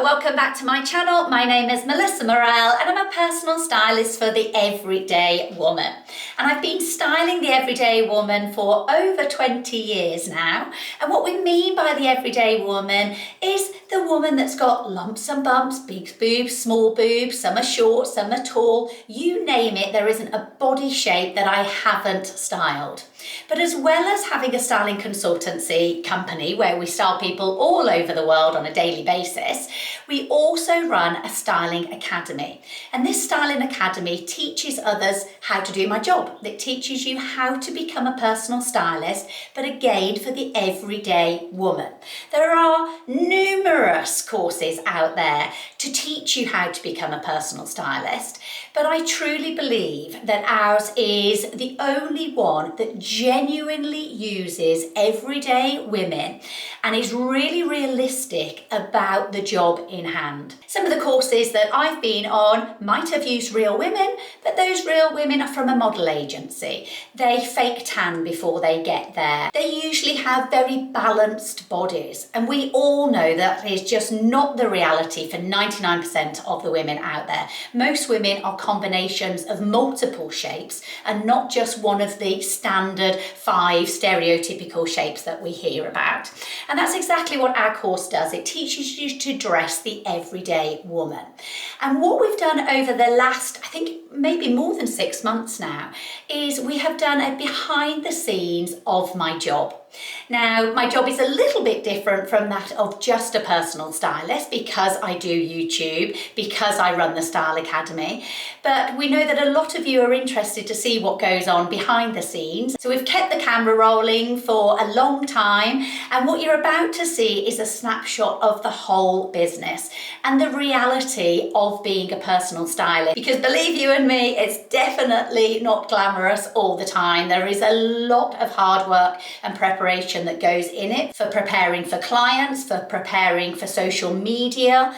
welcome back to my channel. My name is Melissa Murrell and I'm a personal stylist for the everyday woman. And I've been styling the everyday woman for over 20 years now. And what we mean by the everyday woman is the woman that's got lumps and bumps, big boobs, small boobs, some are short, some are tall, you name it, there isn't a body shape that I haven't styled. But as well as having a styling consultancy company where we style people all over the world on a daily basis, we also run a styling academy. And this styling academy teaches others how to do my job. It teaches you how to become a personal stylist, but again, for the everyday woman. There are numerous courses out there to teach you how to become a personal stylist, but I truly believe that ours is the only one that genuinely uses everyday women and is really realistic about the job in hand. Some of the courses that I've been on might have used real women, but those real women are from a model agency. They fake tan before they get there. They usually have very balanced bodies, and we all know that is just not the reality for 99% of the women out there. Most women are combinations of multiple shapes and not just one of the standard 5 stereotypical shapes that we hear about. And that's exactly what our course does. It teaches you to dress the everyday woman. And what we've done over the last, I think maybe more than 6 months now, is we have done a behind the scenes of my job. Now, my job is a little bit different from that of just a personal stylist because I do YouTube, because I run the Style Academy, but we know that a lot of you are interested to see what goes on behind the scenes. So we've kept the camera rolling for a long time, and what you're about to see is a snapshot of the whole business and the reality of being a personal stylist. Because believe you and me, it's definitely not glamorous all the time. There is a lot of hard work and preparation that goes in it for preparing for clients, for preparing for social media,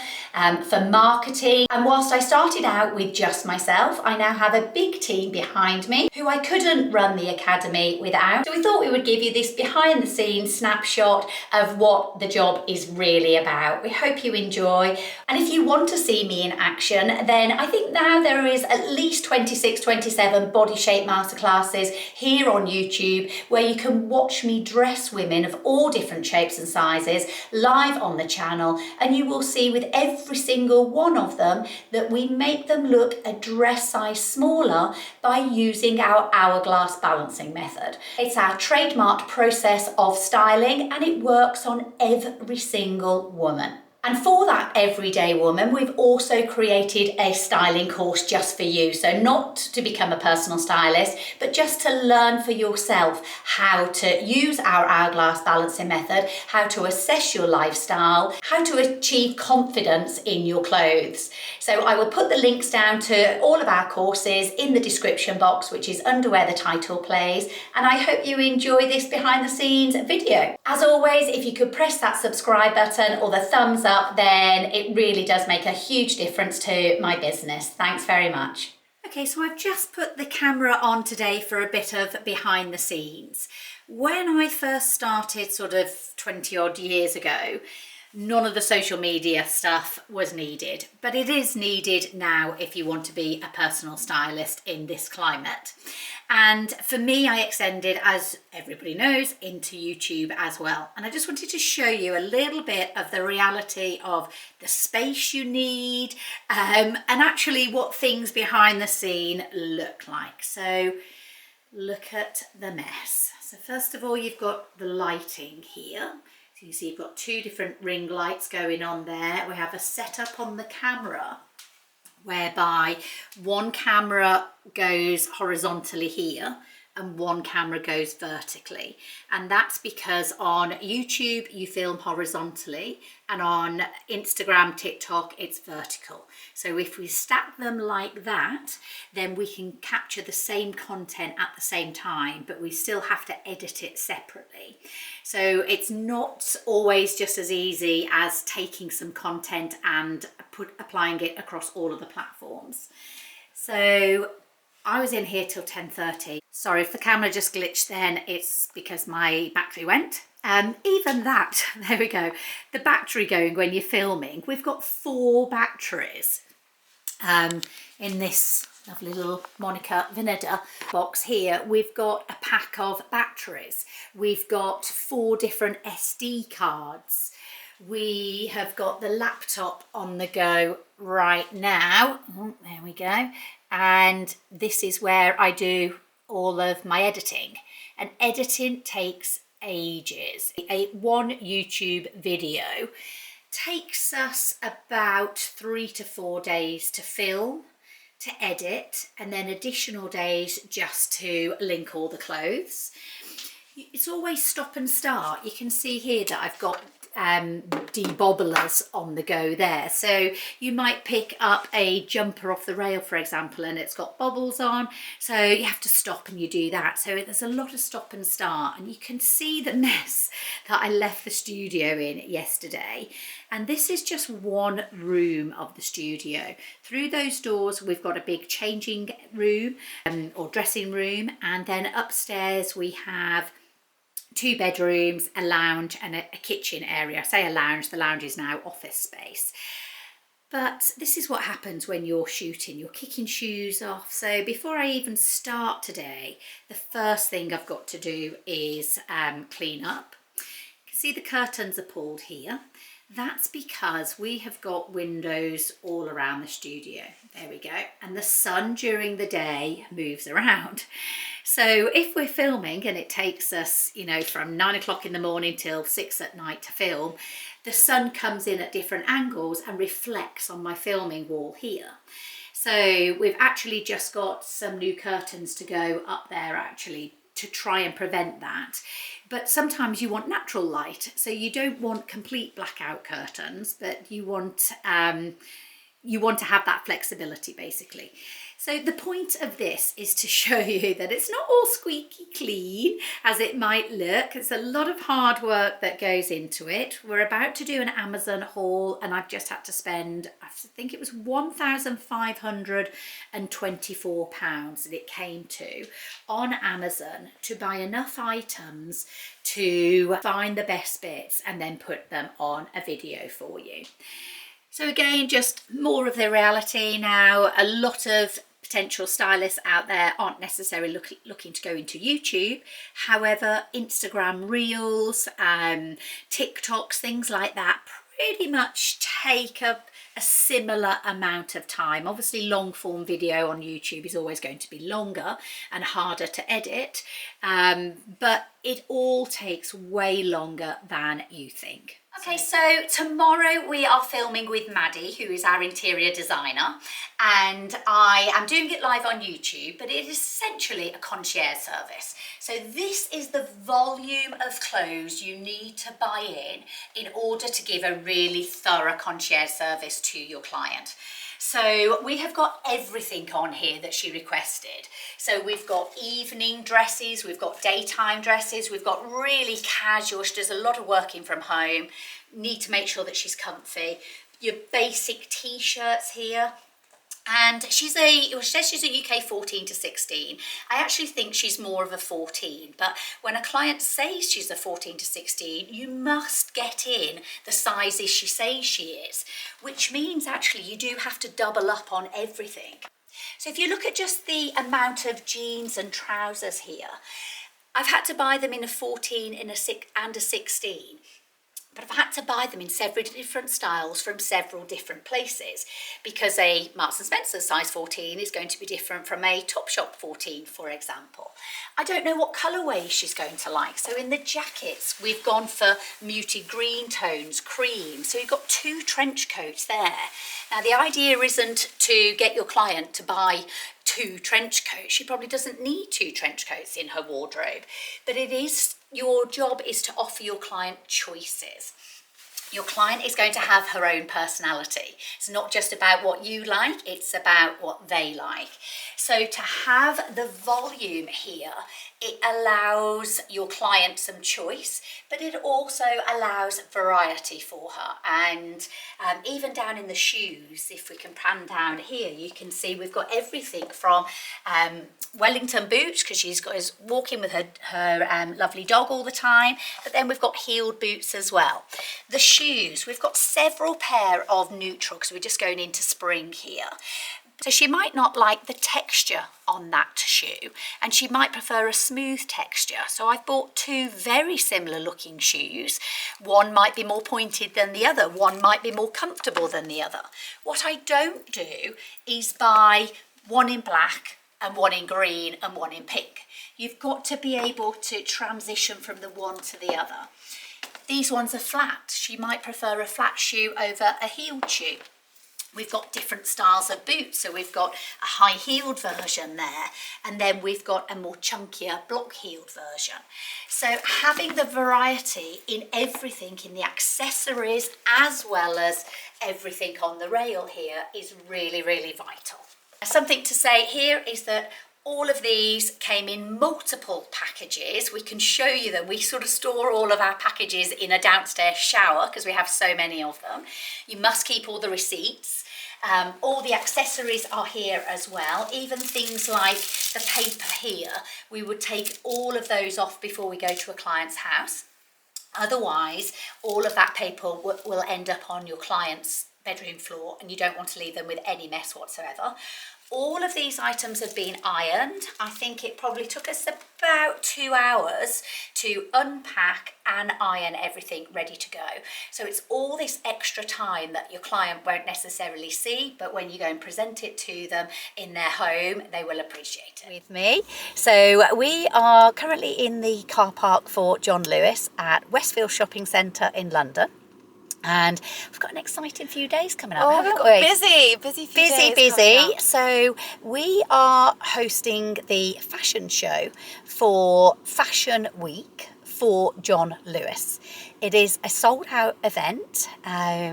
for marketing. And whilst I started out with just myself, I now have a big team behind me who I couldn't run the academy without. So we thought we would give you this behind the scenes snapshot of what the job is really about. We hope you enjoy. And if you want to see me in action, then I think now there is at least 26, 27 body shape masterclasses here on YouTube where you can watch me dress women of all different shapes and sizes live on the channel, and you will see with every single one of them that we make them look a dress size smaller by using our hourglass balancing method. It's our trademarked process of styling and it works on every single woman. And for that everyday woman, we've also created a styling course just for you. So not to become a personal stylist, but just to learn for yourself how to use our hourglass balancing method, how to assess your lifestyle, how to achieve confidence in your clothes. So I will put the links down to all of our courses in the description box, which is under where the title plays. And I hope you enjoy this behind the scenes video. As always, if you could press that subscribe button or the thumbs up, then it really does make a huge difference to my business. Thanks very much. Okay, so I've just put the camera on today for a bit of behind the scenes. When I first started sort of 20 odd years ago, none of the social media stuff was needed, but it is needed now if you want to be a personal stylist in this climate. And for me, I extended, as everybody knows, into YouTube as well. And I just wanted to show you a little bit of the reality of the space you need and actually what things behind the scene look like. So look at the mess. So first of all, you've got the lighting here. So you see you've got 2 different ring lights going on there. We have a setup on the camera whereby one camera goes horizontally here and one camera goes vertically, and that's because on YouTube you film horizontally and on Instagram, TikTok it's vertical. So if we stack them like that, then we can capture the same content at the same time, but we still have to edit it separately. So it's not always just as easy as taking some content and applying it across all of the platforms. So I was in here till 10:30. Sorry if the camera just glitched then, it's because my battery went. Even that, there we go, the battery going when you're filming, we've got 4 batteries in this lovely little Monica Veneda box here. We've got a pack of batteries, we've got 4 different SD cards, we have got the laptop on the go right now. Oh, there we go. And this is where I do all of my editing, and editing takes ages. One YouTube video takes us about 3 to 4 days to film, to edit, and then additional days just to link all the clothes. It's always stop and start. You can see here that I've got debobblers on the go there, so you might pick up a jumper off the rail, for example, and it's got bobbles on, so you have to stop and you do that. So there's a lot of stop and start, and you can see the mess that I left the studio in yesterday. And this is just one room of the studio. Through those doors we've got a big changing room or dressing room, and then upstairs we have 2 bedrooms, a lounge and a kitchen area. I say a lounge, the lounge is now office space. But this is what happens when you're shooting, you're kicking shoes off. So before I even start today, the first thing I've got to do is clean up. You can see the curtains are pulled here. That's because we have got windows all around the studio. There we go. And the sun during the day moves around. So if we're filming and it takes us, you know, from 9 o'clock in the morning till 6 at night to film, the sun comes in at different angles and reflects on my filming wall here. So we've actually just got some new curtains to go up there actually to try and prevent that. But sometimes you want natural light, so you don't want complete blackout curtains, but you want to have that flexibility basically. So the point of this is to show you that it's not all squeaky clean as it might look. It's a lot of hard work that goes into it. We're about to do an Amazon haul, and I've just had to spend, I think it was £1,524 that it came to on Amazon to buy enough items to find the best bits and then put them on a video for you. So again, just more of the reality now. A lot of potential stylists out there aren't necessarily looking to go into YouTube. However, Instagram Reels, TikToks, things like that pretty much take up a similar amount of time. Obviously, long form video on YouTube is always going to be longer and harder to edit, but it all takes way longer than you think. Okay, so tomorrow we are filming with Maddie, who is our interior designer, and I am doing it live on YouTube, but it is essentially a concierge service. So this is the volume of clothes you need to buy in order to give a really thorough concierge service to your client. So we have got everything on here that she requested. So we've got evening dresses, we've got daytime dresses, we've got really casual. She does a lot of working from home. Need to make sure that she's comfy. Your basic t-shirts here. And she says she's a UK 14 to 16. I actually think she's more of a 14, but when a client says she's a 14 to 16, you must get in the sizes she says she is, which means actually you do have to double up on everything. So if you look at just the amount of jeans and trousers here, I've had to buy them in a 14 and a 16. But I've had to buy them in several different styles from several different places, because a Marks & Spencer size 14 is going to be different from a Topshop 14, for example. I don't know what colourway she's going to like. So in the jackets, we've gone for muted green tones, cream. So you've got 2 trench coats there. Now, the idea isn't to get your client to buy 2 trench coats. She probably doesn't need 2 trench coats in her wardrobe, but it is your job is to offer your client choices. Your client is going to have her own personality. It's not just about what you like, it's about what they like. So to have the volume here, it allows your client some choice, but it also allows variety for her. And even down in the shoes, if we can pan down here, you can see we've got everything from Wellington boots, because is walking with her lovely dog all the time, but then we've got heeled boots as well. The shoes, we've got several pair of neutral, because we're just going into spring here. So she might not like the texture on that shoe, and she might prefer a smooth texture. So I've bought two very similar looking shoes. One might be more pointed than the other. One might be more comfortable than the other. What I don't do is buy one in black and one in green and one in pink. You've got to be able to transition from the one to the other. These ones are flat. She might prefer a flat shoe over a heeled shoe. We've got different styles of boots, so we've got a high-heeled version there, and then we've got a more chunkier block-heeled version. So having the variety in everything, in the accessories, as well as everything on the rail here, is really, really vital. Something to say here is that all of these came in multiple packages. We can show you them. We sort of store all of our packages in a downstairs shower because we have so many of them. You must keep all the receipts. All the accessories are here as well. Even things like the paper here, we would take all of those off before we go to a client's house. Otherwise, all of that paper will end up on your client's bedroom floor, and you don't want to leave them with any mess whatsoever. All of these items have been ironed. I think it probably took us about 2 hours to unpack and iron everything ready to go. So it's all this extra time that your client won't necessarily see, but when you go and present it to them in their home, they will appreciate it. With me. So we are currently in the car park for John Lewis at Westfield Shopping Centre in London. And we've got an exciting few days coming up, haven't we? Busy. So we are hosting the fashion show for Fashion Week for John Lewis. It is a sold-out event. I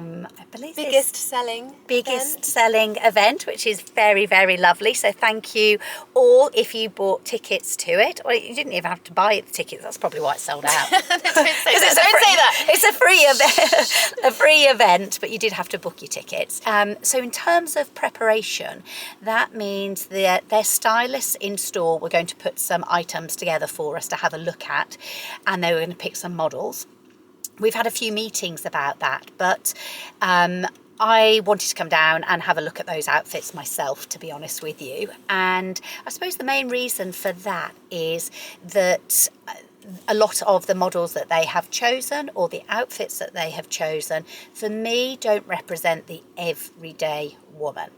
believe biggest selling event, which is very, very lovely. So thank you all if you bought tickets to it. Well, you didn't even have to buy the tickets. That's probably why it's sold out. Don't say that. It's a free event, a free event, but you did have to book your tickets. So in terms of preparation, that means that their stylists in store were going to put some items together for us to have a look at, and they were going to pick some models. We've had a few meetings about that, but I wanted to come down and have a look at those outfits myself, to be honest with you. And I suppose the main reason for that is that a lot of the models that they have chosen, or the outfits that they have chosen, for me, don't represent the everyday woman.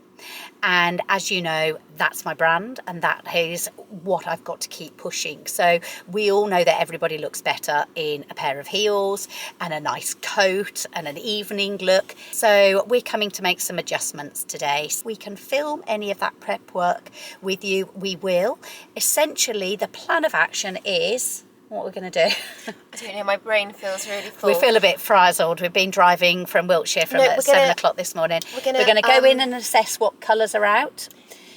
And as you know, that's my brand, and that is what I've got to keep pushing. So we all know that everybody looks better in a pair of heels and a nice coat and an evening look. So we're coming to make some adjustments today. We can film any of that prep work with you. We will. Essentially, the plan of action is what we're going to do. I don't know, my brain feels really full. We feel a bit frazzled. We've been driving from Wiltshire from 7 o'clock this morning. We're going to go in and assess what colours are out.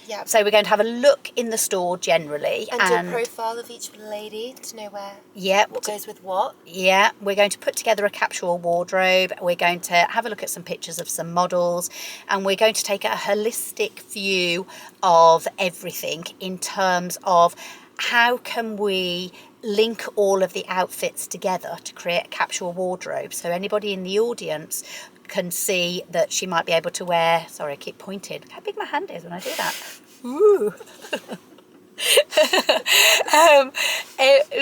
Yeah. So we're going to have a look in the store generally. And do a profile of each lady to know what goes with what. Yeah, we're going to put together a capsule wardrobe. We're going to have a look at some pictures of some models, and we're going to take a holistic view of everything in terms of how can we link all of the outfits together to create a capsule wardrobe, so anybody in the audience can see that she might be able to wear, sorry, I keep pointing, look how big my hand is when I do that. Ooh.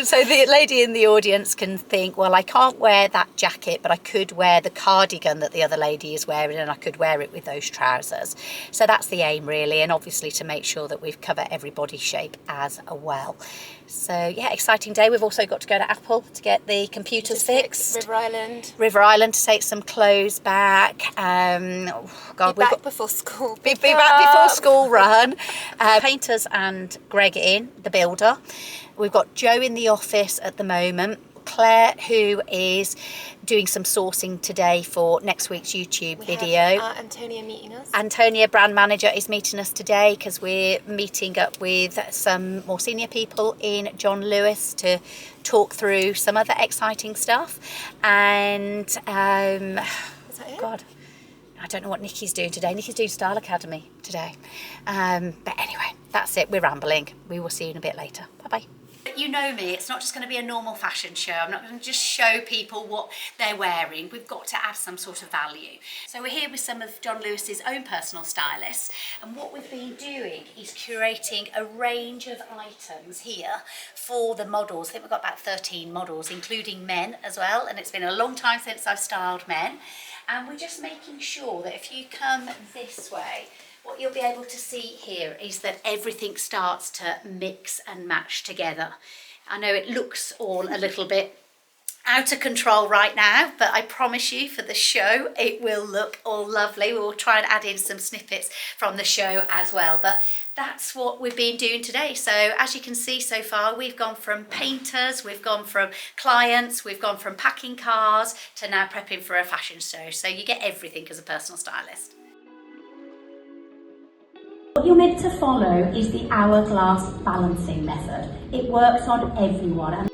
So the lady in the audience can think, well, I can't wear that jacket, but I could wear the cardigan that the other lady is wearing, and I could wear it with those trousers. So that's the aim really, and obviously to make sure that we've covered every body shape as well. So yeah, exciting day. We've also got to go to Apple to get the computers fixed. River Island to take some clothes back. Be back before school. Be back before school run. Painters and Greg in, the builder. We've got Joe in the office at the moment. Claire, who is doing some sourcing today for next week's YouTube video. Antonia meeting us. Antonia, brand manager, is meeting us today because we're meeting up with some more senior people in John Lewis to talk through some other exciting stuff. And Is that it? God, I don't know what Nikki's doing today. Nikki's doing Style Academy today. But anyway, that's it. We're rambling. We will see you in a bit later. Bye-bye. You know me, it's not just going to be a normal fashion show. I'm not going to just show people what they're wearing. We've got to add some sort of value. So we're here with some of John Lewis's own personal stylists, and what we've been doing is curating a range of items here for the models. I think we've got about 13 models, including men as well, and it's been a long time since I've styled men. And we're just making sure that if you come this way, what you'll be able to see here is that everything starts to mix and match together. I know it looks all a little bit out of control right now, but I promise you for the show it will look all lovely. We'll try and add in some snippets from the show as well, but that's what we've been doing today. So as you can see so far, we've gone from painters, we've gone from clients, we've gone from packing cars to now prepping for a fashion show. So you get everything as a personal stylist. What you're meant to follow is the hourglass balancing method. It works on everyone.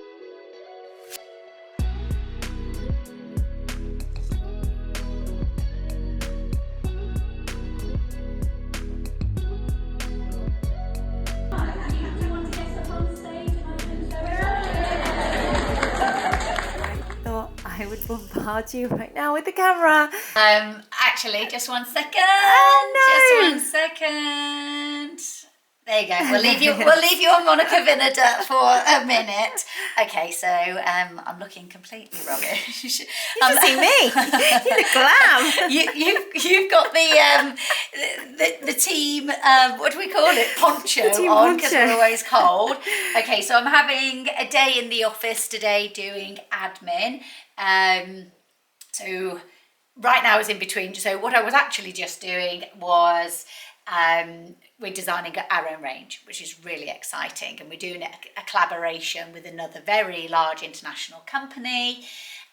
I would bombard you right now with the camera. Actually, just 1 second. Oh, no. Just 1 second. There you go. We'll leave you on Monica Vinada for a minute. Okay, so I'm looking completely rubbish. You should see me. You look glam. You've got the team. What do we call it? Poncho on, because we're always cold. Okay, so I'm having a day in the office today doing admin. So right now I was in between. So what I was actually just doing was we're designing our own range, which is really exciting, and we're doing a collaboration with another very large international company.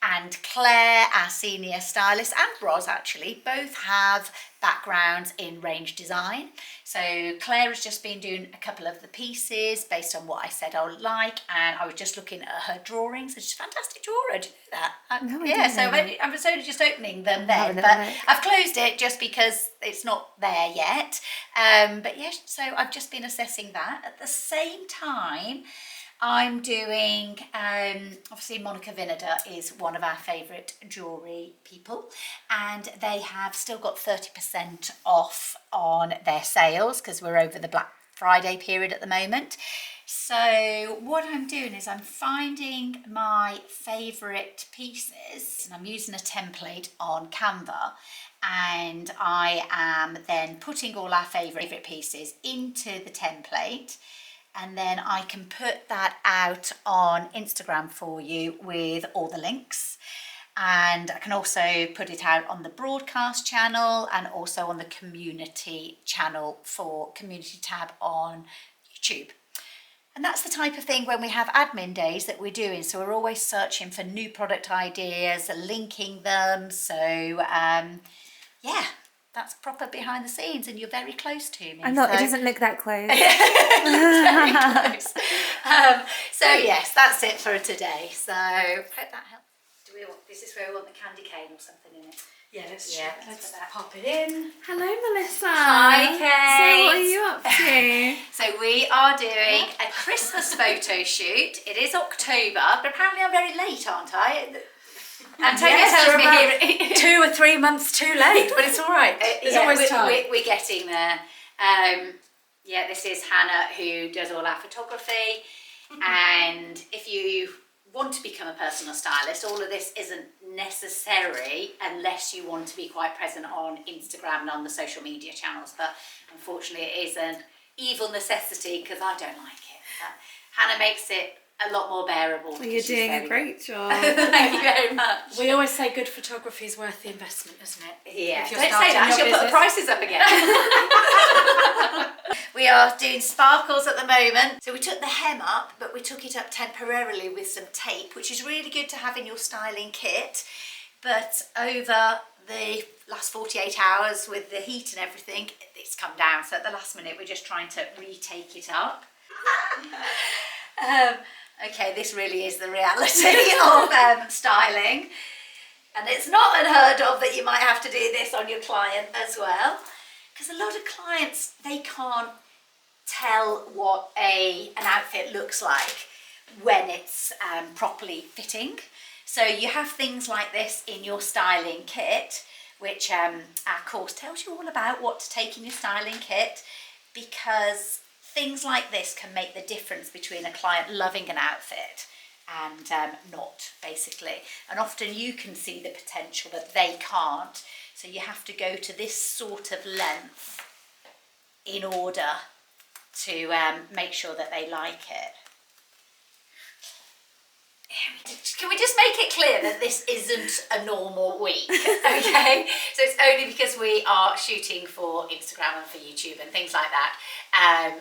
And Claire, our senior stylist, and Roz actually, both have backgrounds in range design. So Claire has just been doing a couple of the pieces based on what I said I would like, and I was just looking at her drawings. She's a fantastic drawer, do you know that? No, yeah, so I was only just opening them then, but I've closed it just because it's not there yet. But yeah, so I've just been assessing that. At the same time, I'm doing, obviously Monica Vinada is one of our favourite jewellery people, and they have still got 30% off on their sales because we're over the Black Friday period at the moment. So what I'm doing is I'm finding my favourite pieces, and I'm using a template on Canva, and I am then putting all our favourite pieces into the template. And then I can put that out on Instagram for you with all the links. And I can also put it out on the broadcast channel and also on the community channel for community tab on YouTube. And that's the type of thing when we have admin days that we're doing. So we're always searching for new product ideas, linking them. So yeah. That's proper behind the scenes, and you're very close to me. I'm not, it doesn't look that close. Very close. So yes, that's it for today. So hope that helps. This is where we want the candy cane or something in it. Yeah, let's pop it in. Hello, Melissa. Hi, Kate. So what are you up to? So we are doing a Christmas photo shoot. It is October, but apparently I'm very late, aren't I? Antonia tells me here 2 or 3 months too late, but it's all right. There's always time. We're getting there. Yeah, this is Hannah, who does all our photography. And if you want to become a personal stylist, all of this isn't necessary unless you want to be quite present on Instagram and on the social media channels. But unfortunately, it is an evil necessity because I don't like it. But Hannah makes it a lot more bearable. Well, you're doing a great job. Thank you very much. We always say good photography is worth the investment, isn't it? Yeah, If you're don't say that, she'll put the prices up again. We are doing sparkles at the moment. So we took the hem up, but we took it up temporarily with some tape, which is really good to have in your styling kit. But over the last 48 hours with the heat and everything, it's come down. So at the last minute, we're just trying to retake it up. Okay, this really is the reality of styling. And it's not unheard of that you might have to do this on your client as well. Because a lot of clients, they can't tell what an outfit looks like when it's properly fitting. So you have things like this in your styling kit, which our course tells you all about what to take in your styling kit, because things like this can make the difference between a client loving an outfit and not, basically. And often you can see the potential that they can't. So you have to go to this sort of length in order to make sure that they like it. Can we just make it clear that this isn't a normal week, okay? So it's only because we are shooting for Instagram and for YouTube and things like that.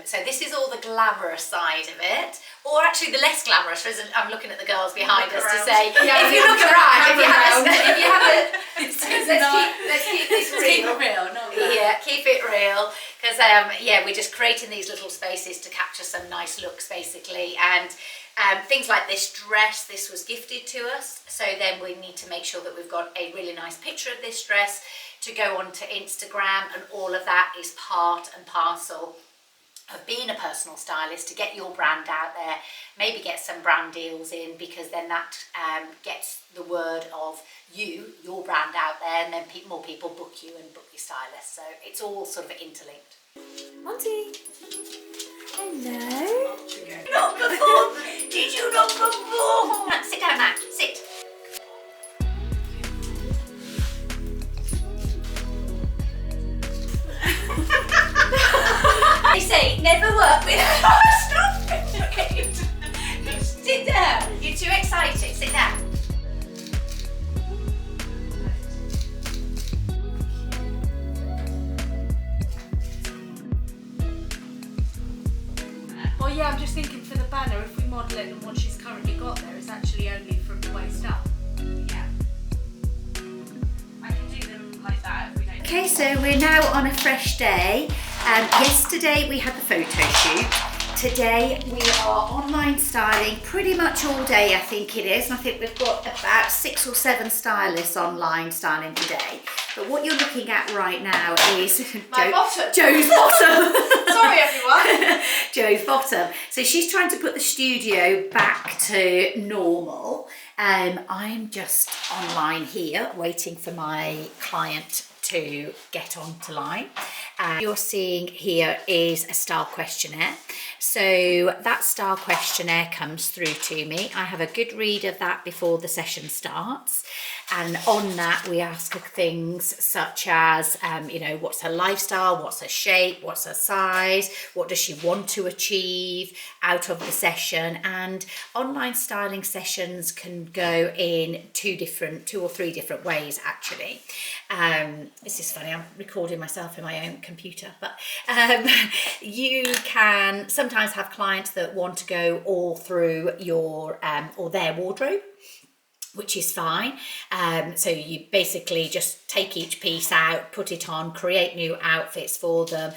So this is all the glamorous side of it, or actually the less glamorous. I'm looking at the girls behind us to say, if you look around, let's keep this real. Yeah, keep it real, because we're just creating these little spaces to capture some nice looks, basically. And things like this dress, this was gifted to us, so then we need to make sure that we've got a really nice picture of this dress to go onto Instagram, and all of that is part and parcel of being a personal stylist, to get your brand out there, maybe get some brand deals in, because then that gets the word of your brand out there, and then more people book you and book your stylist. So it's all sort of interlinked. Monty. Hello. Not before. Did you not perform? Sit down, Matt. Sit. They say never work with a personal friend. Sit down. You're too excited. Sit down. Well, yeah, I'm just thinking for the banner, if we model it and what she's currently got there is actually only from the waist up. Yeah. I can do them like that if we don't. Okay, so we're now on a fresh day. Yesterday we had the photo shoot. Today we are online styling pretty much all day, I think it is. And I think we've got about 6 or 7 stylists online styling today. But what you're looking at right now is Joe's bottom. Sorry, everyone. Joe's bottom. So she's trying to put the studio back to normal. I'm just online here waiting for my client to get onto line. You're seeing here is a style questionnaire. So that style questionnaire comes through to me. I have a good read of that before the session starts. And on that, we ask her things such as, what's her lifestyle, what's her shape, what's her size, what does she want to achieve out of the session. And online styling sessions can go in 2 or 3 different ways, actually. This is funny, I'm recording myself in my own computer, but you can sometimes have clients that want to go all through your or their wardrobe, which is fine. So you basically just take each piece out, put it on, create new outfits for them,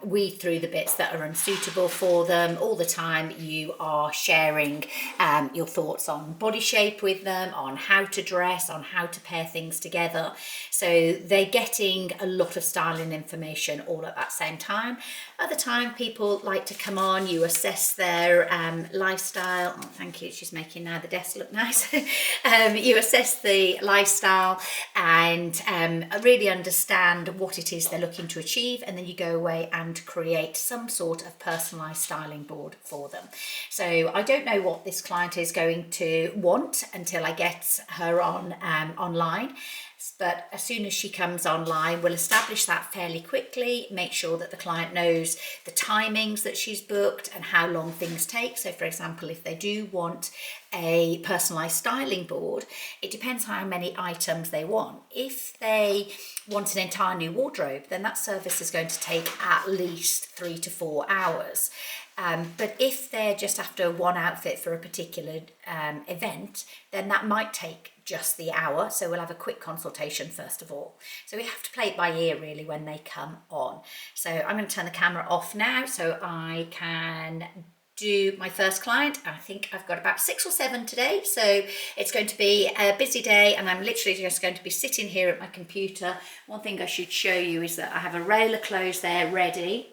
weed through the bits that are unsuitable for them. All the time you are sharing your thoughts on body shape with them, on how to dress, on how to pair things together. So they're getting a lot of styling information all at that same time. Other time people like to come on, you assess their lifestyle. Oh, thank you, she's making now the desk look nice. You assess the lifestyle and really understand what it is they're looking to achieve, and then you go away and create some sort of personalised styling board for them. So I don't know what this client is going to want until I get her on online. But as soon as she comes online, we'll establish that fairly quickly, make sure that the client knows the timings that she's booked and how long things take. So for example, if they do want a personalised styling board, it depends how many items they want. If they want an entire new wardrobe, then that service is going to take at least 3 to 4 hours. But if they're just after one outfit for a particular event, then that might take just the hour. So we'll have a quick consultation first of all. So we have to play it by ear really when they come on. So I'm going to turn the camera off now so I can do my first client. I think I've got about 6 or 7 today, so it's going to be a busy day, and I'm literally just going to be sitting here at my computer. One thing I should show you is that I have a rail of clothes there ready.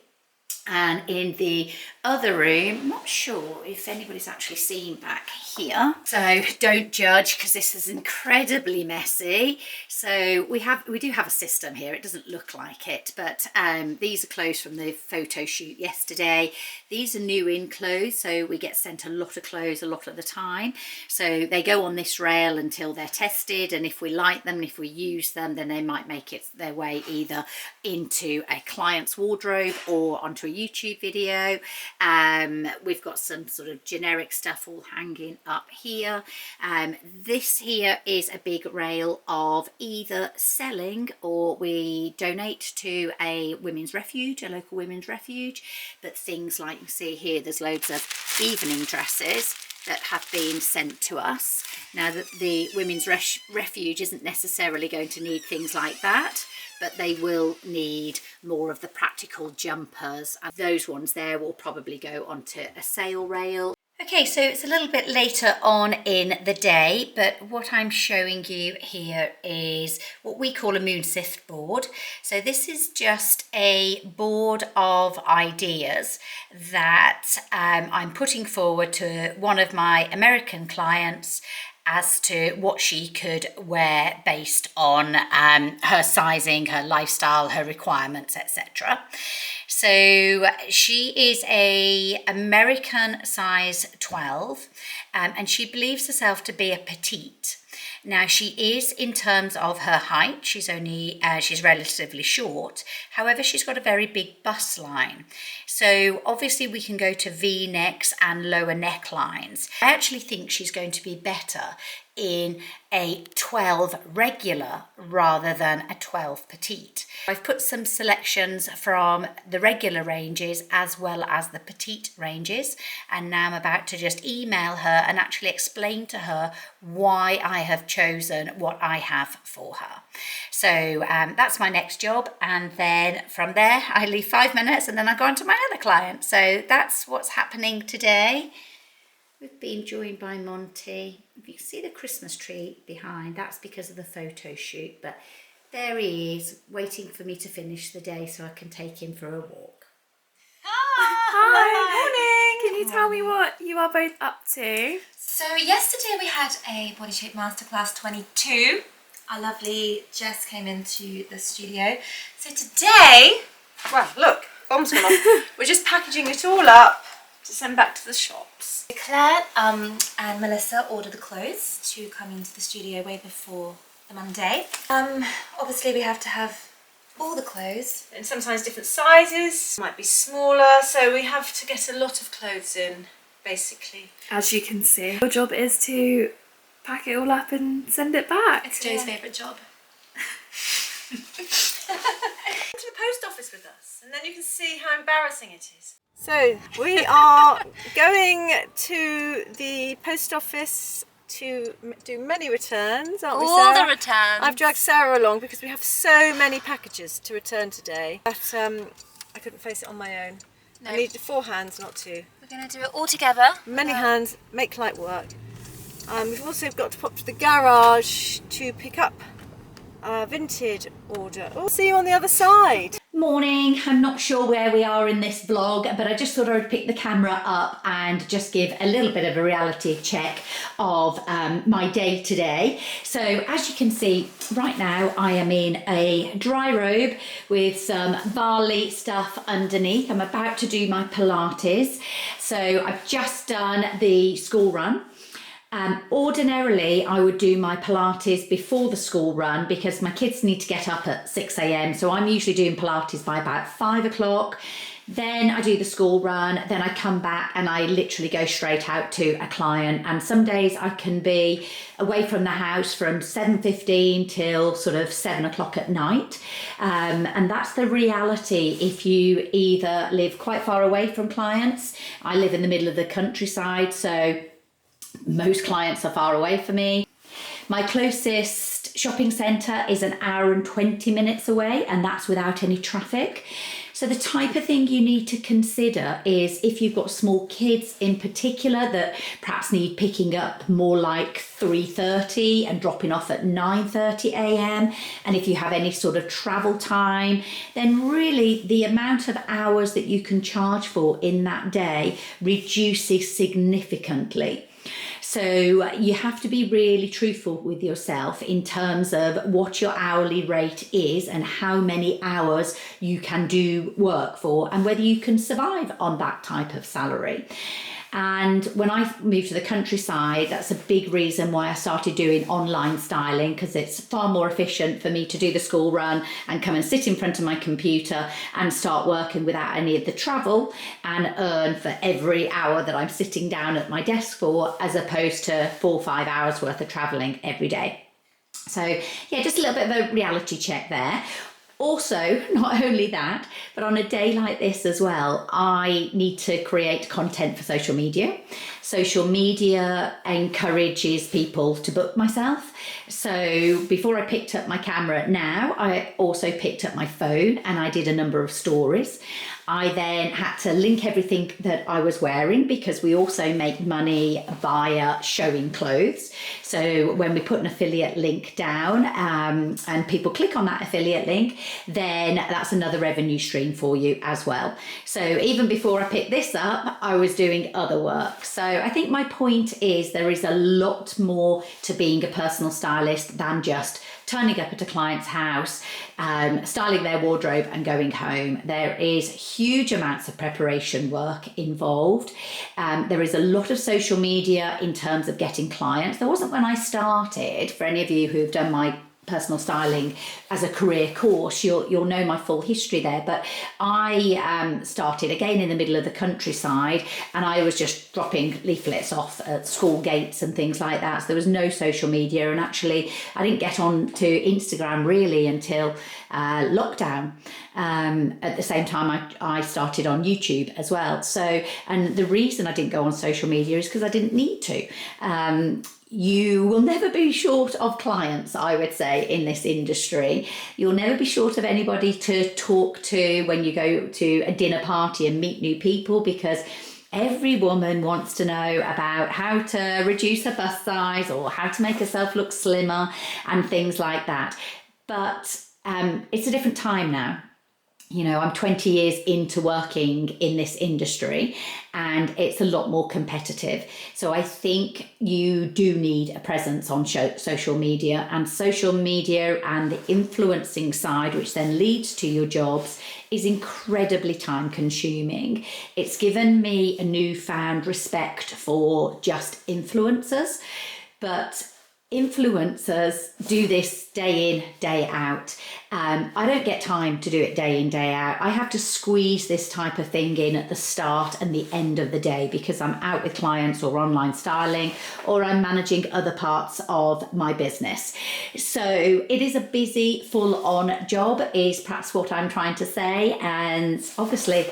And in the other room, I'm not sure if anybody's actually seen back here, so don't judge because this is incredibly messy. So we do have a system here. It doesn't look like it, but these are clothes from the photo shoot yesterday. These are new in clothes, so we get sent a lot of clothes a lot of the time. So they go on this rail until they're tested, and if we like them, if we use them, then they might make it their way either into a client's wardrobe or onto a YouTube video. We've got some sort of generic stuff all hanging up here. This here is a big rail of either selling or we donate to a women's refuge, a local women's refuge. But things like you see here, there's loads of evening dresses that have been sent to us. Now that the women's refuge isn't necessarily going to need things like that, but they will need more of the practical jumpers. And those ones there will probably go onto a sale rail. Okay, so it's a little bit later on in the day, but what I'm showing you here is what we call a moon sift board. So this is just a board of ideas that I'm putting forward to one of my American clients as to what she could wear based on her sizing, her lifestyle, her requirements, etc. So she is a American size 12, and she believes herself to be a petite. Now she is, in terms of her height, she's relatively short. However, she's got a very big bust line. So obviously we can go to V-necks and lower necklines. I actually think she's going to be better in a 12 regular rather than a 12 petite. I've put some selections from the regular ranges as well as the petite ranges, and now I'm about to just email her and actually explain to her why I have chosen what I have for her. So that's my next job, and then from there I leave 5 minutes and then I go on to my other client. So that's what's happening today. We've been joined by Monty. If you can see the Christmas tree behind, that's because of the photo shoot, but there he is, waiting for me to finish the day so I can take him for a walk. Hi, morning! Can you tell me what you are both up to? So yesterday we had a Body Shape Masterclass 22. Our lovely Jess came into the studio. So today, well look, bomb's gone off. We're just packaging it all up to send back to the shops. Claire and Melissa ordered the clothes to come into the studio way before the Monday. Obviously we have to have all the clothes in sometimes different sizes, might be smaller, so we have to get a lot of clothes in basically. As you can see, your job is to pack it all up and send it back. It's Joe's favourite job. To the post office with us, and then you can see how embarrassing it is. So we are going to the post office to do many returns, aren't we, Sarah? All the returns. I've dragged Sarah along because we have so many packages to return today, but I couldn't face it on my own. No. I needed 4 hands, not 2. We're going to do it all together. Many hands make light work. We've also got to pop to the garage to pick up a vintage order. We'll see you on the other side. Morning. I'm not sure where we are in this vlog, but I just thought I would pick the camera up and just give a little bit of a reality check of my day today. So as you can see right now, I am in a dry robe with some Bali stuff underneath. I'm about to do my Pilates. So I've just done the school run. Ordinarily, I would do my Pilates before the school run because my kids need to get up at 6 a.m. So I'm usually doing Pilates by about 5 o'clock. Then I do the school run, then I come back and I literally go straight out to a client. And some days I can be away from the house from 7:15 till sort of 7 o'clock at night. And that's the reality if you either live quite far away from clients. I live in the middle of the countryside, so most clients are far away from me. My closest shopping centre is an hour and 20 minutes away, and that's without any traffic. So the type of thing you need to consider is if you've got small kids in particular that perhaps need picking up more like 3:30 and dropping off at 9:30 a.m. And if you have any sort of travel time, then really the amount of hours that you can charge for in that day reduces significantly. So you have to be really truthful with yourself in terms of what your hourly rate is and how many hours you can do work for and whether you can survive on that type of salary. And when I moved to the countryside, that's a big reason why I started doing online styling, because it's far more efficient for me to do the school run and come and sit in front of my computer and start working without any of the travel and earn for every hour that I'm sitting down at my desk for, as opposed to 4 or 5 hours worth of traveling every day. So yeah, just a little bit of a reality check there. Also, not only that, but on a day like this as well, I need to create content for social media. Social media encourages people to book myself. So before I picked up my camera now, I also picked up my phone and I did a number of stories. I then had to link everything that I was wearing because we also make money via showing clothes. So when we put an affiliate link down and people click on that affiliate link, then that's another revenue stream for you as well. So even before I picked this up, I was doing other work. So I think my point is there is a lot more to being a personal stylist than just turning up at a client's house, styling their wardrobe and going home. There is huge amounts of preparation work involved. There is a lot of social media in terms of getting clients. There wasn't when I started. For any of you who've done my personal styling as a career course, you'll know my full history there. But I started again in the middle of the countryside, and I was just dropping leaflets off at school gates and things like that. So there was no social media, and actually I didn't get on to Instagram really until lockdown. At the same time I started on YouTube as well. So, and the reason I didn't go on social media is because I didn't need to. You will never be short of clients, I would say, in this industry. You'll never be short of anybody to talk to when you go to a dinner party and meet new people, because every woman wants to know about how to reduce her bust size or how to make herself look slimmer and things like that. But it's a different time now. You know, I'm 20 years into working in this industry and it's a lot more competitive. So I think you do need a presence on social media, and social media and the influencing side, which then leads to your jobs, is incredibly time consuming. It's given me a newfound respect for just influencers, but influencers do this day in, day out. I don't get time to do it day in, day out. I have to squeeze this type of thing in at the start and the end of the day because I'm out with clients or online styling, or I'm managing other parts of my business. So it is a busy, full-on job is perhaps what I'm trying to say, and obviously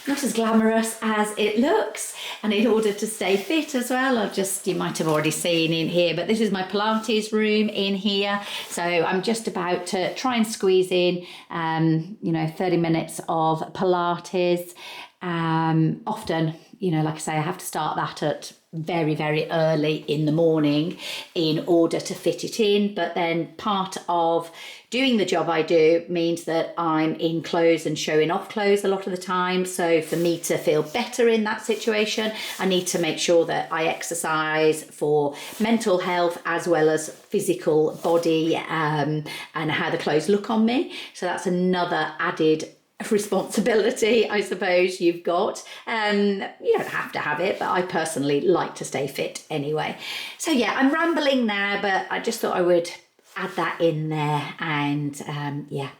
not as glamorous as it looks. And in order to stay fit as well, you might have already seen in here, but this is my Pilates room in here. So I'm just about to try and squeeze in 30 minutes of Pilates. Often, like I say, I have to start that at very, very early in the morning in order to fit it in. But then part of doing the job I do means that I'm in clothes and showing off clothes a lot of the time. So for me to feel better in that situation, I need to make sure that I exercise for mental health as well as physical body and how the clothes look on me. So that's another added of responsibility, I suppose, you've got. You don't have to have it, but I personally like to stay fit anyway. So yeah, I'm rambling now, but I just thought I would add that in there. And yeah,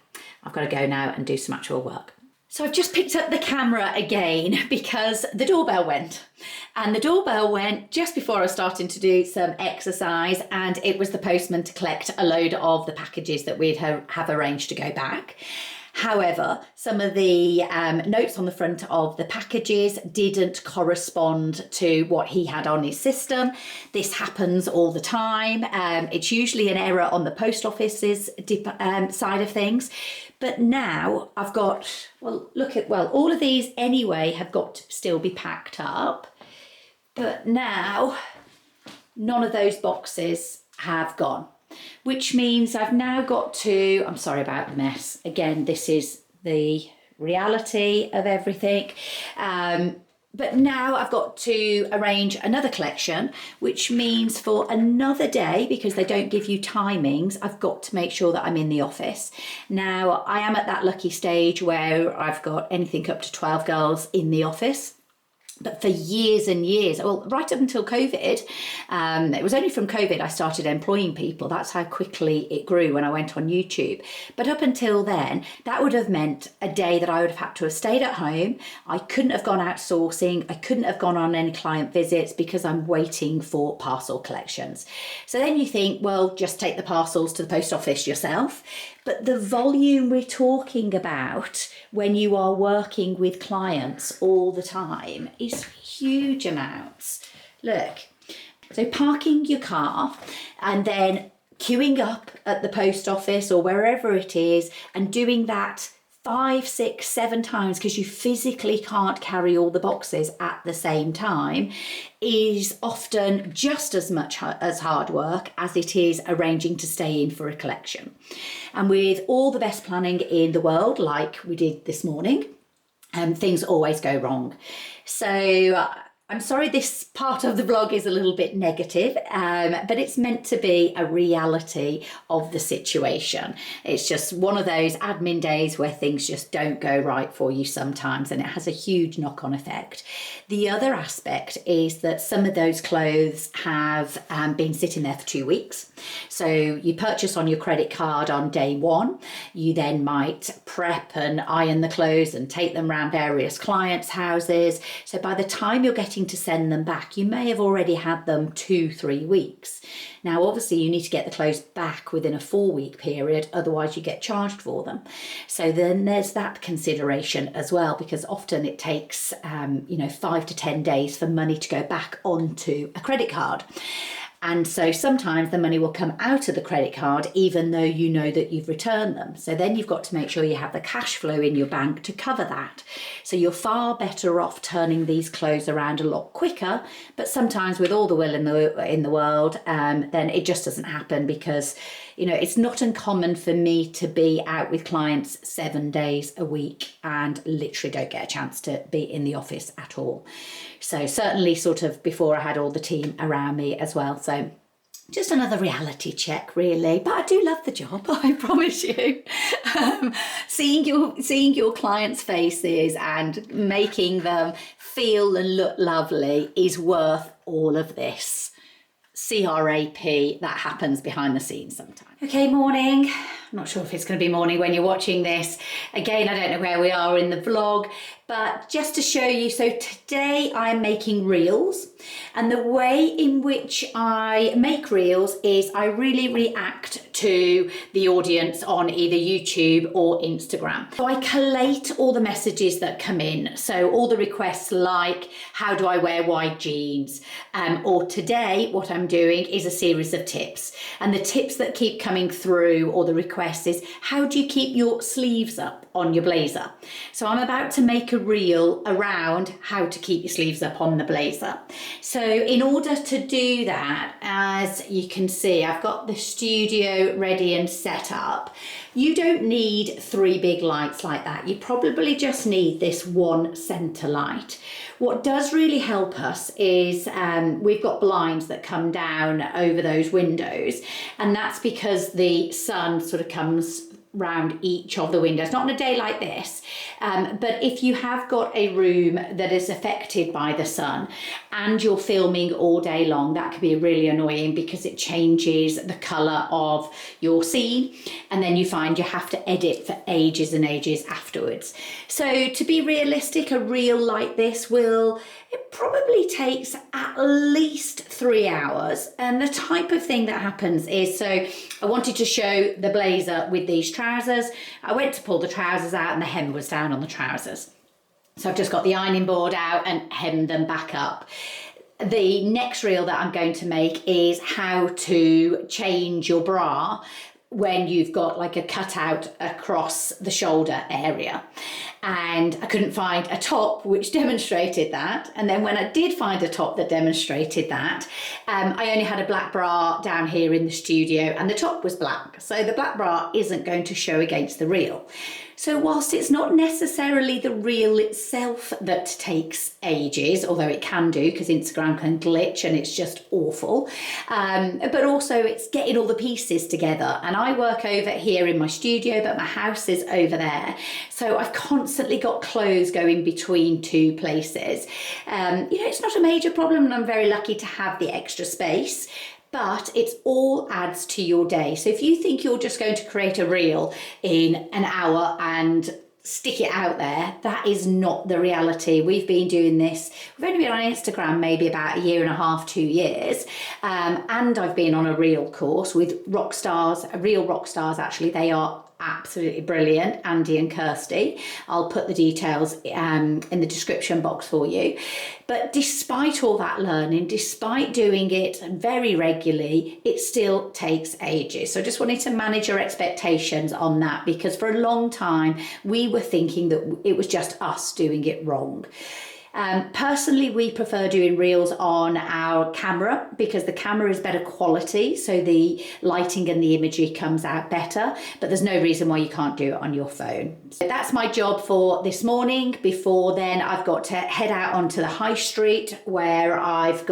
I've got to go now and do some actual work. So I've just picked up the camera again because the doorbell went. And the doorbell went just before I was starting to do some exercise, and it was the postman to collect a load of the packages that we'd have arranged to go back. However, some of the notes on the front of the packages didn't correspond to what he had on his system. This happens all the time. It's usually an error on the post office's side of things. But now I've got, all of these anyway have got to still be packed up. But now none of those boxes have gone, which means I've now got to, I'm sorry about the mess. Again, this is the reality of everything. But now I've got to arrange another collection, which means for another day, because they don't give you timings, I've got to make sure that I'm in the office. Now, I am at that lucky stage where I've got anything up to 12 girls in the office. But for years and years, well, right up until COVID, it was only from COVID I started employing people. That's how quickly it grew when I went on YouTube. But up until then, that would have meant a day that I would have had to have stayed at home. I couldn't have gone out sourcing. I couldn't have gone on any client visits because I'm waiting for parcel collections. So then you think, well, just take the parcels to the post office yourself. But the volume we're talking about when you are working with clients all the time is huge amounts. Look, so parking your car and then queuing up at the post office or wherever it is and doing that 5, 6, 7 times because you physically can't carry all the boxes at the same time is often just as much as hard work as it is arranging to stay in for a collection. And with all the best planning in the world, like we did this morning, things always go wrong. So I'm sorry this part of the vlog is a little bit negative, but it's meant to be a reality of the situation. It's just one of those admin days where things just don't go right for you sometimes, and it has a huge knock-on effect. The other aspect is that some of those clothes have been sitting there for 2 weeks. So you purchase on your credit card on day one, you then might prep and iron the clothes and take them around various clients' houses. So by the time you're getting to send them back, you may have already had them 2-3 weeks. Now, obviously, you need to get the clothes back within a 4-week period, otherwise you get charged for them. So then there's that consideration as well, because often it takes 5 to 10 days for money to go back onto a credit card. And so sometimes the money will come out of the credit card even though you know that you've returned them. So then you've got to make sure you have the cash flow in your bank to cover that. So you're far better off turning these clothes around a lot quicker. But sometimes with all the will in the world, then it just doesn't happen because, it's not uncommon for me to be out with clients 7 days a week and literally don't get a chance to be in the office at all. So certainly sort of before I had all the team around me as well. So just another reality check, really. But I do love the job, I promise you. Seeing your clients' faces and making them feel and look lovely is worth all of this. CRAP, that happens behind the scenes sometimes. Okay, morning. I'm not sure if it's going to be morning when you're watching this. Again, I don't know where we are in the vlog, but just to show you, so today I'm making reels, and the way in which I make reels is I really react to the audience on either YouTube or Instagram. So I collate all the messages that come in. So all the requests like, how do I wear wide jeans? Or today, what I'm doing is a series of tips. And the tips that keep coming through, or the request is, how do you keep your sleeves up on your blazer? So I'm about to make a reel around how to keep your sleeves up on the blazer. So in order to do that, as you can see, I've got the studio ready and set up. You don't need 3 big lights like that. You probably just need this one center light. What does really help us is we've got blinds that come down over those windows, and that's because the sun sort of comes round each of the windows, not on a day like this, but if you have got a room that is affected by the sun and you're filming all day long, that could be really annoying because it changes the colour of your scene, and then you find you have to edit for ages and ages afterwards. So to be realistic, a reel like this it probably takes at least 3 hours. And the type of thing that happens is, so I wanted to show the blazer with these trousers. I went to pull the trousers out and the hem was down on the trousers. So I've just got the ironing board out and hemmed them back up. The next reel that I'm going to make is how to change your bra when you've got like a cutout across the shoulder area. And I couldn't find a top which demonstrated that. And then when I did find a top that demonstrated that, I only had a black bra down here in the studio and the top was black. So the black bra isn't going to show against the reel. So whilst it's not necessarily the reel itself that takes ages, although it can do because Instagram can glitch and it's just awful, but also it's getting all the pieces together. And I work over here in my studio, but my house is over there. So I've constantly got clothes going between two places. It's not a major problem and I'm very lucky to have the extra space. But it all adds to your day. So if you think you're just going to create a reel in an hour and stick it out there, that is not the reality. We've been doing this, we've only been on Instagram maybe about 1.5 to 2 years, and I've been on a reel course with rock stars, real rock stars actually. They are absolutely brilliant, Andy and Kirsty. I'll put the details in the description box for you. But despite all that learning, despite doing it very regularly, it still takes ages. So I just wanted to manage your expectations on that, because for a long time we were thinking that it was just us doing it wrong. Personally, we prefer doing reels on our camera because the camera is better quality, so the lighting and the imagery comes out better, but there's no reason why you can't do it on your phone. So that's my job for this morning. Before then, I've got to head out onto the high street where I've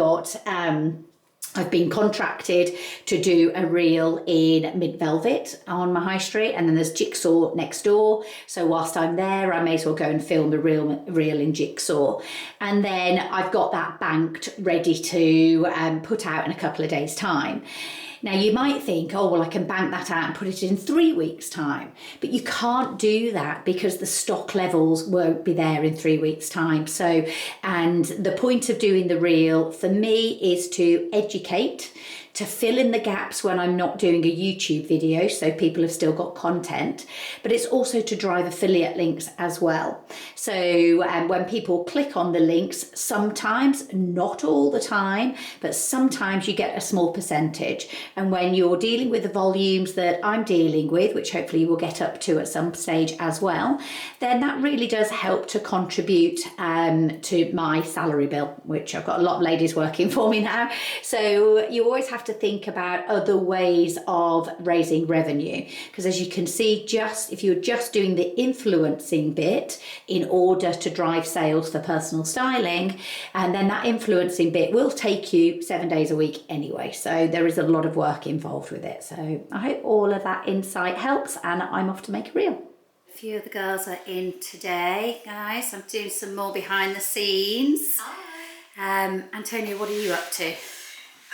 been contracted to do a reel in Mid Velvet on my high street, and then there's Jigsaw next door. So whilst I'm there, I may as well go and film the reel in Jigsaw. And then I've got that banked ready to put out in a couple of days' time. Now you might think, oh, well, I can bank that out and put it in 3 weeks' time. But you can't do that because the stock levels won't be there in 3 weeks' time. So, and the point of doing the reel for me is to educate, to fill in the gaps when I'm not doing a YouTube video, so people have still got content, but it's also to drive affiliate links as well. So when people click on the links, sometimes, not all the time, but sometimes you get a small percentage. And when you're dealing with the volumes that I'm dealing with, which hopefully you will get up to at some stage as well, then that really does help to contribute to my salary bill, which I've got a lot of ladies working for me now. So you always have to think about other ways of raising revenue, because as you can see, if you're just doing the influencing bit in order to drive sales for personal styling, and then that influencing bit will take you 7 days a week anyway, so there is a lot of work involved with it. So I hope all of that insight helps, and I'm off to make a reel. A few of the girls are in today, guys. I'm doing some more behind the scenes. Hi. Antonia, what are you up to?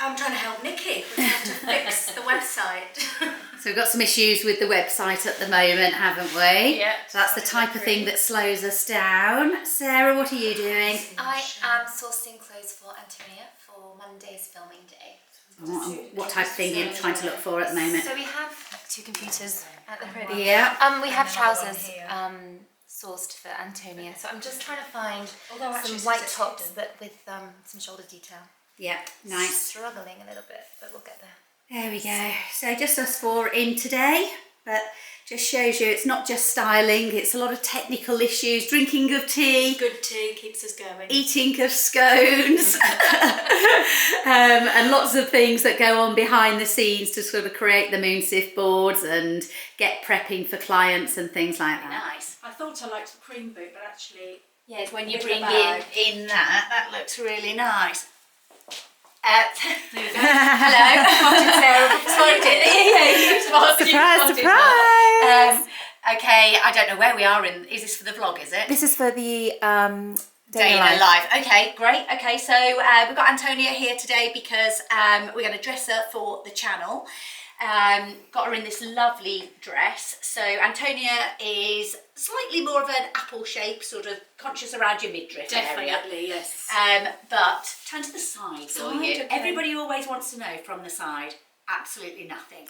I'm trying to help Nikki. We have to fix the website. So we've got some issues with the website at the moment, haven't we? Yeah. So that's the type of thing that slows us down. Sarah, what are you doing? I am sourcing clothes for Antonia for Monday's filming day. What type of thing are you trying to look for at the moment? So we have 2 computers at the ready. Yeah. We have trousers sourced for Antonia. So I'm just trying to find some white tops but with some shoulder detail. Yeah, nice. Struggling a little bit, but we'll get there. There we go. So just us 4 in today, but just shows you it's not just styling, it's a lot of technical issues, drinking of tea. Good tea keeps us going. Eating of scones. And lots of things that go on behind the scenes to sort of create the Moonsif boards and get prepping for clients and things like that. Nice. I thought I liked the cream boot, but actually... Yes, when you with bring the bag. in that looks really nice. Hello, spotted Sarah. Spotted. Surprise, surprise! Okay, I don't know where we are in. Is this for the vlog? Is it? This is for the Day in a life. Okay, great. Okay, so we've got Antonia here today because we're going to dress her for the channel. Got her in this lovely dress. So Antonia is slightly more of an apple shape, sort of conscious around your midriff area. Definitely, yes. But turn to the side, will you? Okay. Everybody always wants to know from the side. Absolutely nothing.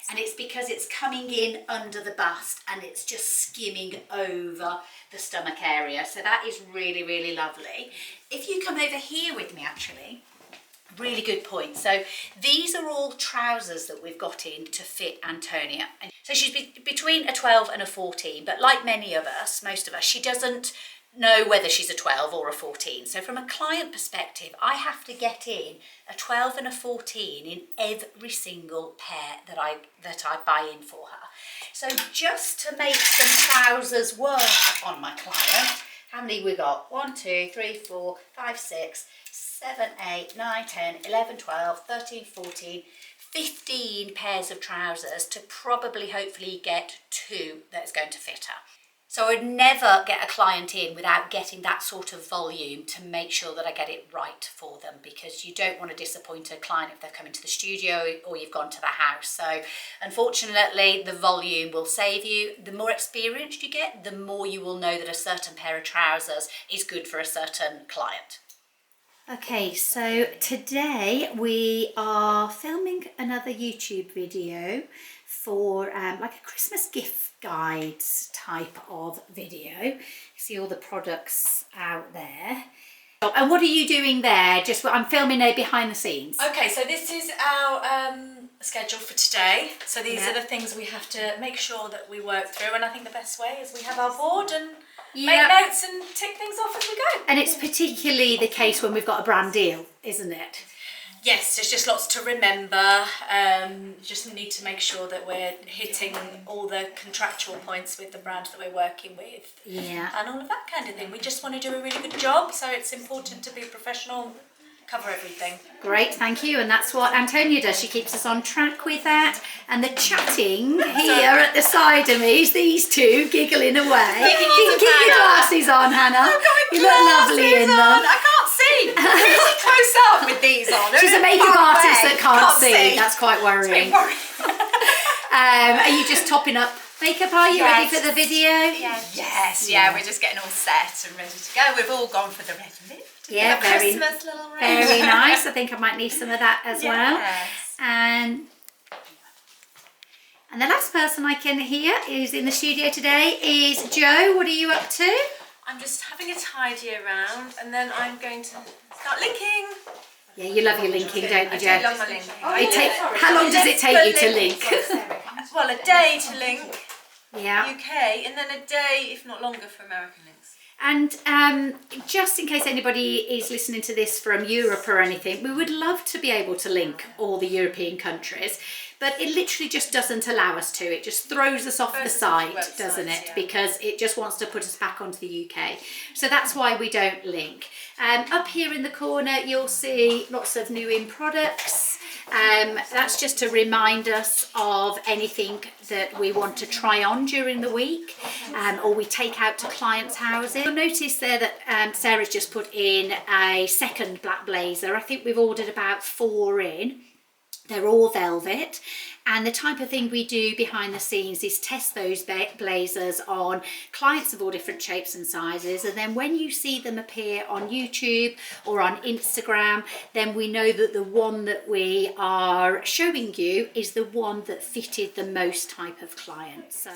And it's because it's coming in under the bust and it's just skimming over the stomach area. So that is really, really lovely. If you come over here with me, actually, really good point. So these are all trousers that we've got in to fit Antonia. And so she's between a 12 and a 14, but like many of us, most of us, she doesn't know whether she's a 12 or a 14. So from a client perspective, I have to get in a 12 and a 14 in every single pair that I buy in for her. So just to make some trousers work on my client, how many we got? 1, 2, 3, 4, 5, 6, 7, 8, 9, 10, 11, 12, 13, 14, 15 pairs of trousers to probably hopefully get 2 that's going to fit her. So I would never get a client in without getting that sort of volume to make sure that I get it right for them, because you don't want to disappoint a client if they're coming to the studio or you've gone to the house. So unfortunately, the volume will save you. The more experienced you get, the more you will know that a certain pair of trousers is good for a certain client. Okay, so today we are filming another YouTube video for like a Christmas gift guides type of video. You see all the products out there. Oh, and what are you doing there? I'm filming a behind the scenes. Okay, so this is our schedule for today. So these are the things we have to make sure that we work through, and I think the best way is we have our board and make notes and tick things off as we go. And it's particularly the case when we've got a brand deal, isn't it? Yes, there's just lots to remember. Just need to make sure that we're hitting all the contractual points with the brand that we're working with. Yeah. And all of that kind of thing. We just want to do a really good job, so it's important to be professional, cover everything. Great, thank you. And that's what Antonia does. She keeps us on track with that. And the chatting here at the side of me is these two giggling away. Keep your glasses on, Hannah. You look lovely in them. I can't see. Really close up with these on. She's a makeup artist that can't see. That's quite worrying. Are you just topping up makeup? Are you ready for the video? Yes, we're just getting all set and ready to go. We've all gone for the red lip. Yeah, very nice. I think I might need some of that as well. And the last person I can hear who's in the studio today is Jo. What are you up to? I'm just having a tidy around, and then I'm going to start linking. Yeah, you love your linking, don't you, Jo? I do love my linking. How long does it take you to link? Well, a day to link Yeah. UK, and then a day, if not longer, for American links. And just in case anybody is listening to this from Europe or anything, we would love to be able to link all the European countries, but it literally just doesn't allow us to. It just throws us off the site, doesn't it? Because it just wants to put us back onto the UK. So that's why we don't link. Up here in the corner, you'll see lots of new in products. That's just to remind us of anything that we want to try on during the week, or we take out to clients' houses. You'll notice there that Sarah's just put in a second black blazer. I think we've ordered about 4 in. They're all velvet, and the type of thing we do behind the scenes is test those blazers on clients of all different shapes and sizes, and then when you see them appear on YouTube or on Instagram, then we know that the one that we are showing you is the one that fitted the most type of client. So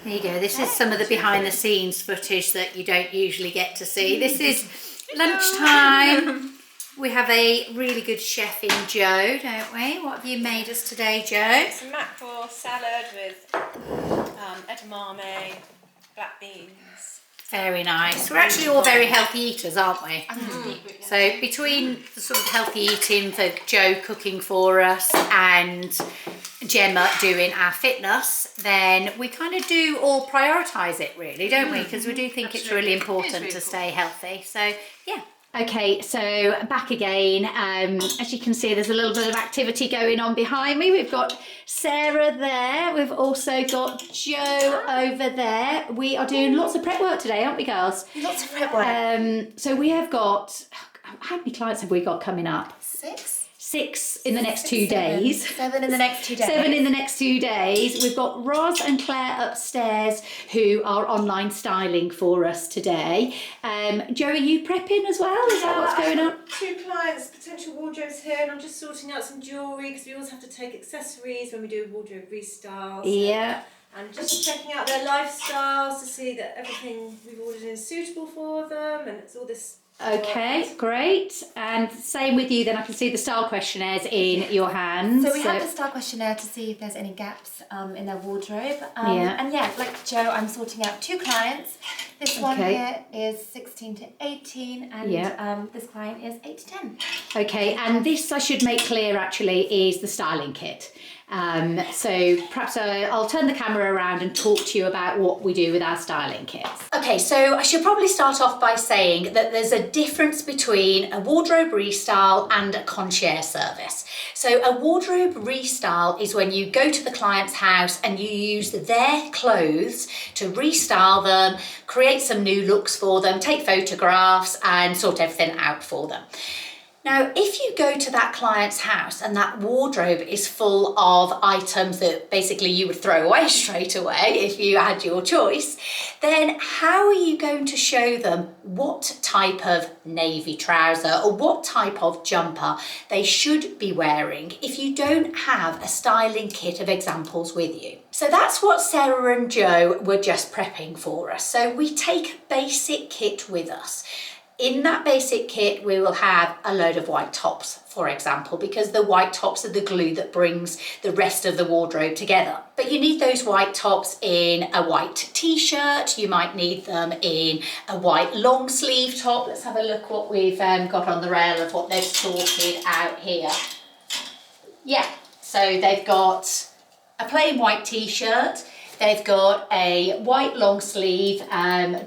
there you go. This is some of the behind the scenes footage that you don't usually get to see. This is lunchtime. We have a really good chef in Jo, don't we? What have you made us today, Jo? Some mackerel salad with edamame, black beans. Very nice. We're actually all very healthy eaters, aren't we? So between the sort of healthy eating for Jo cooking for us and Gemma doing our fitness, then we kind of do all prioritise it really, don't we? Because we do think it's really important to stay healthy. So yeah. Okay, so back again. As you can see, there's a little bit of activity going on behind me. We've got Sarah there. We've also got Jo over there. We are doing lots of prep work today, aren't we, girls? Lots of prep work. So we have got, how many clients have we got coming up? 6 in the next 2 days. 7 in the next 2 days. 7 in the next 2 days. We've got Roz and Claire upstairs who are online styling for us today. Jo, are you prepping as well? Is that what's going on? 2 clients, potential wardrobes here, and I'm just sorting out some jewellery because we always have to take accessories when we do a wardrobe restyle. Yeah. And just checking out their lifestyles to see that everything we've ordered is suitable for them, and it's all this. Okay, great. And same with you then. I can see the style questionnaires in your hands. So we have the style questionnaire to see if there's any gaps in their wardrobe. Yeah. And yeah, like Jo, I'm sorting out 2 clients. This one here is 16 to 18 and this client is 8 to 10. Okay, and this I should make clear actually is the styling kit. So perhaps I'll turn the camera around and talk to you about what we do with our styling kits. Okay, so I should probably start off by saying that there's a difference between a wardrobe restyle and a concierge service. So a wardrobe restyle is when you go to the client's house and you use their clothes to restyle them, create some new looks for them, take photographs and sort everything out for them. Now, if you go to that client's house and that wardrobe is full of items that basically you would throw away straight away if you had your choice, then how are you going to show them what type of navy trouser or what type of jumper they should be wearing if you don't have a styling kit of examples with you? So that's what Sarah and Jo were just prepping for us. So we take a basic kit with us. In that basic kit, we will have a load of white tops, for example, because the white tops are the glue that brings the rest of the wardrobe together. But you need those white tops in a white t-shirt. You might need them in a white long sleeve top. Let's have a look what we've got on the rail of what they've sorted out here. Yeah, so they've got a plain white t-shirt. They've got a white long sleeve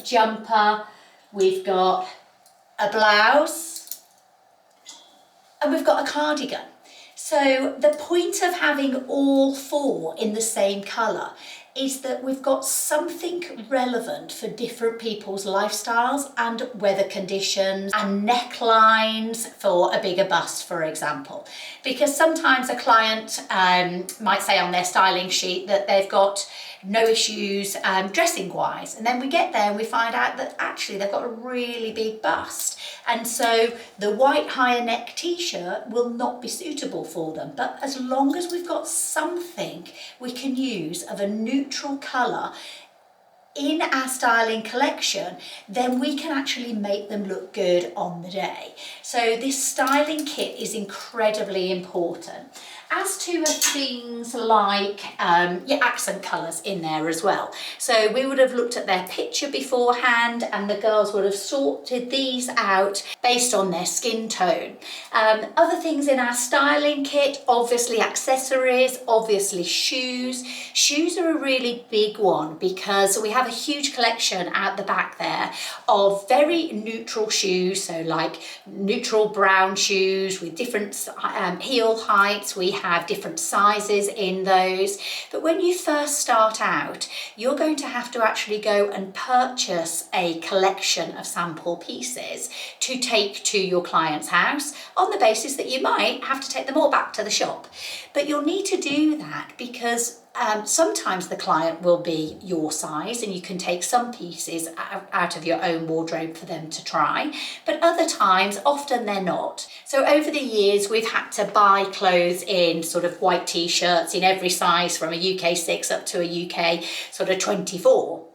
jumper. We've got a blouse, and we've got a cardigan. So the point of having all 4 in the same colour is that we've got something relevant for different people's lifestyles and weather conditions and necklines for a bigger bust, for example. Because sometimes a client might say on their styling sheet that they've got no issues dressing wise, and then we get there and we find out that actually they've got a really big bust, and so the white higher neck t-shirt will not be suitable for them. But as long as we've got something we can use of a neutral colour in our styling collection, then we can actually make them look good on the day. So this styling kit is incredibly important. As to things like accent colours in there as well. So we would have looked at their picture beforehand and the girls would have sorted these out based on their skin tone. Other things in our styling kit, obviously accessories, obviously shoes. Shoes are a really big one because we have a huge collection out the back there of very neutral shoes. So like neutral brown shoes with different heel heights. We have different sizes in those, but when you first start out, you're going to have to actually go and purchase a collection of sample pieces to take to your client's house on the basis that you might have to take them all back to the shop. But you'll need to do that because sometimes the client will be your size and you can take some pieces out of your own wardrobe for them to try, but other times, often they're not. So over the years, we've had to buy clothes in sort of white t-shirts in every size from a UK 6 up to a UK sort of 24.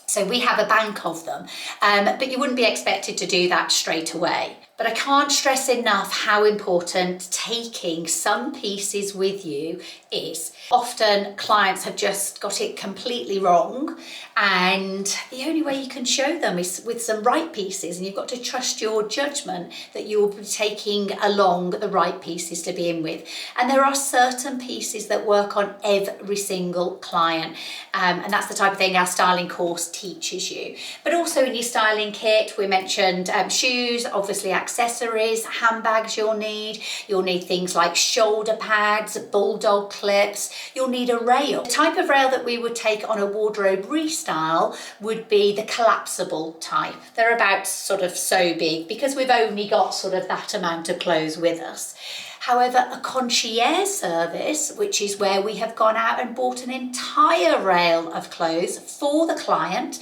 So we have a bank of them, but you wouldn't be expected to do that straight away. But I can't stress enough how important taking some pieces with you is. Often clients have just got it completely wrong, and the only way you can show them is with some right pieces, and you've got to trust your judgment that you'll be taking along the right pieces to begin with. And there are certain pieces that work on every single client, and that's the type of thing our styling course teaches you. But also in your styling kit, we mentioned shoes, obviously accessories, handbags you'll need things like shoulder pads, bulldog clips, you'll need a rail. The type of rail that we would take on a wardrobe restyle would be the collapsible type. They're about sort of so big because we've only got sort of that amount of clothes with us. However, a concierge service, which is where we have gone out and bought an entire rail of clothes for the client,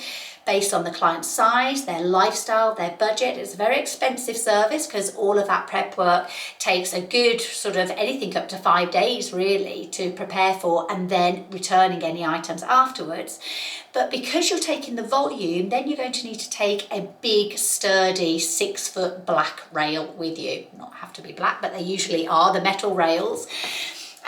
based on the client's size, their lifestyle, their budget. It's a very expensive service because all of that prep work takes a good sort of anything up to 5 days really to prepare for, and then returning any items afterwards. But because you're taking the volume, then you're going to need to take a big sturdy 6-foot black rail with you. Not have to be black, but they usually are, the metal rails.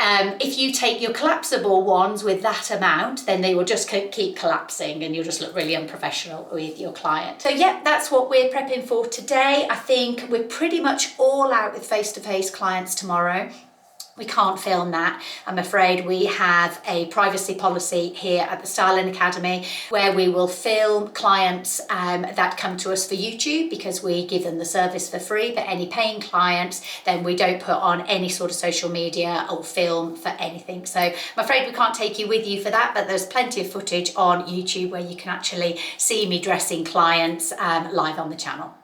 If you take your collapsible ones with that amount, then they will just keep collapsing and you'll just look really unprofessional with your client. So yeah, that's what we're prepping for today. I think we're pretty much all out with face-to-face clients tomorrow. We can't film that. I'm afraid we have a privacy policy here at the Styling Academy where we will film clients that come to us for YouTube because we give them the service for free, but any paying clients, then we don't put on any sort of social media or film for anything. So I'm afraid we can't take you with you for that, but there's plenty of footage on YouTube where you can actually see me dressing clients live on the channel.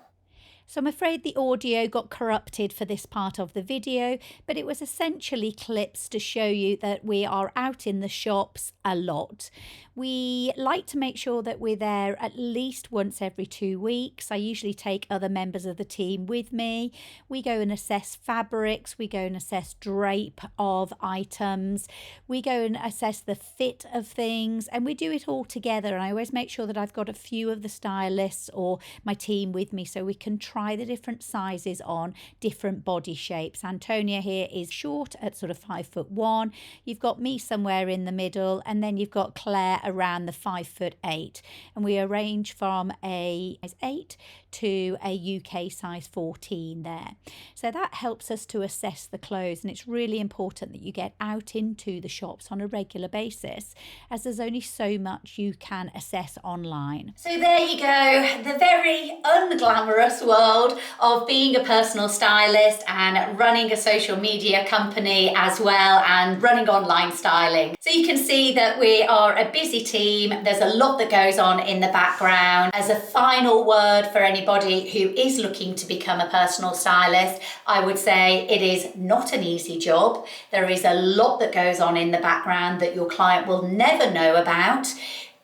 So I'm afraid the audio got corrupted for this part of the video, but it was essentially clips to show you that we are out in the shops a lot. We like to make sure that we're there at least once every 2 weeks. I usually take other members of the team with me. We go and assess fabrics, we go and assess drape of items, we go and assess the fit of things, and we do it all together. And I always make sure that I've got a few of the stylists or my team with me so we can try the different sizes on different body shapes. Antonia here is short at sort of 5'1". You've got me somewhere in the middle, and then you've got Claire around the 5'8", and we arrange from a size 8 to a UK size 14 there. So that helps us to assess the clothes, and it's really important that you get out into the shops on a regular basis, as there's only so much you can assess online. So there you go, the very unglamorous world of being a personal stylist and running a social media company as well, and running online styling. So you can see that we are a busy team. There's a lot that goes on in the background. As a final word for anybody who is looking to become a personal stylist, I would say it is not an easy job. There is a lot that goes on in the background that your client will never know about,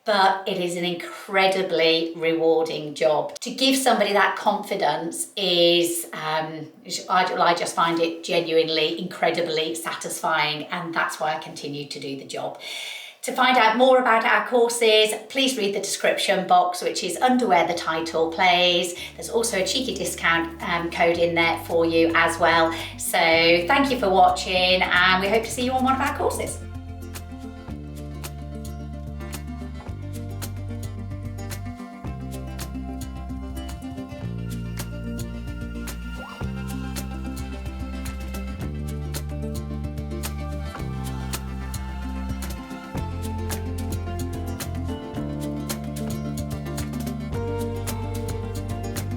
but it is an incredibly rewarding job. To give somebody that confidence is, I just find it genuinely incredibly satisfying, and that's why I continue to do the job. To find out more about our courses, please read the description box, which is under where the title plays. There's also a cheeky discount code in there for you as well. So thank you for watching, and we hope to see you on one of our courses.